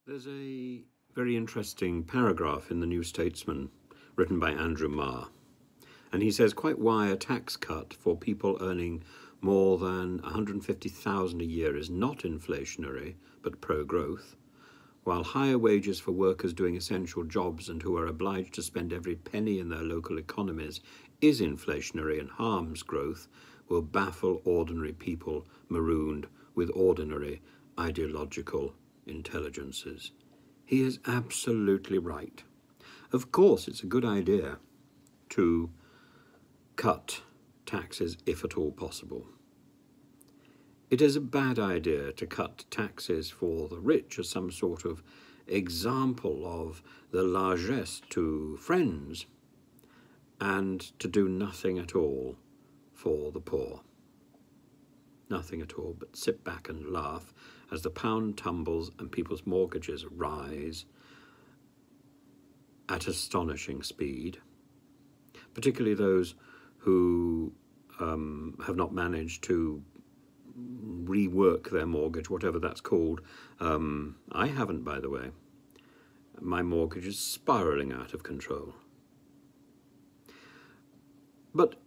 There's a very interesting paragraph in the New Statesman written by Marr, and he says quite why a tax cut for people earning more than 150,000 a year is not inflationary but pro-growth, while higher wages for workers doing essential jobs and who are obliged to spend every penny in their local economies is inflationary and harms growth, will baffle ordinary people marooned with ordinary ideological intelligences. He is absolutely right. Of course, it's a good idea to cut taxes if at all possible. It is a bad idea to cut taxes for the rich as some sort of example of the largesse to friends, and to do nothing at all for the poor. Nothing at all, but sit back and laugh as the pound tumbles and people's mortgages rise at astonishing speed, particularly those who have not managed to rework their mortgage, whatever that's called. I haven't, by the way. My mortgage is spiralling out of control. But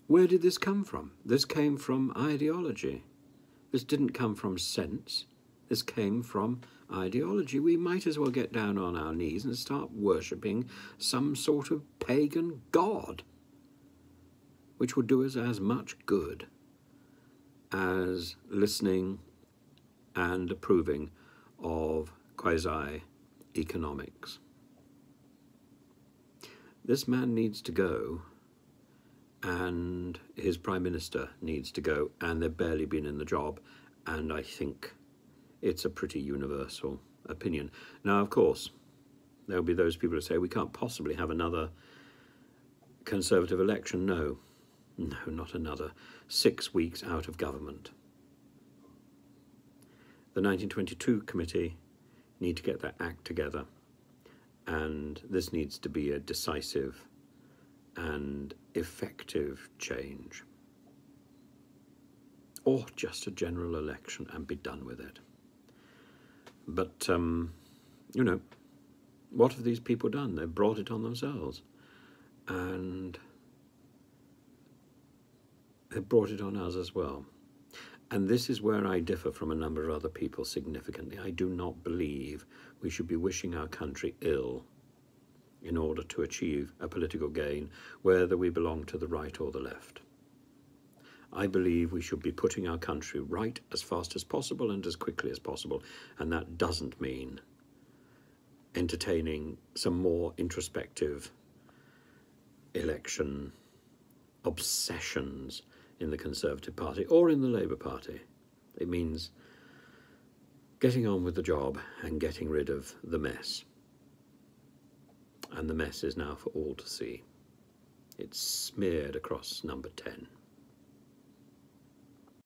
where did this come from? This came from ideology. This didn't come from sense. This came from ideology. We might as well get down on our knees and start worshipping some sort of pagan god, which would do us as much good as listening and approving of quasi-economics. This man needs to go, and his Prime Minister needs to go, and they've barely been in the job, and I think it's a pretty universal opinion. Now, of course, there'll be those people who say we can't possibly have another Conservative election. No, not another 6 weeks out of government. The 1922 committee need to get their act together, and this needs to be a decisive and effective change, or just a general election and be done with it. But, what have these people done? They've brought it on themselves, and they've brought it on us as well. And this is where I differ from a number of other people significantly. I do not believe we should be wishing our country ill in order to achieve a political gain, whether we belong to the right or the left. I believe we should be putting our country right as fast as possible and as quickly as possible, and that doesn't mean entertaining some more introspective election obsessions in the Conservative Party or in the Labour Party. It means getting on with the job and getting rid of the mess. And the mess is now for all to see. It's smeared across number 10.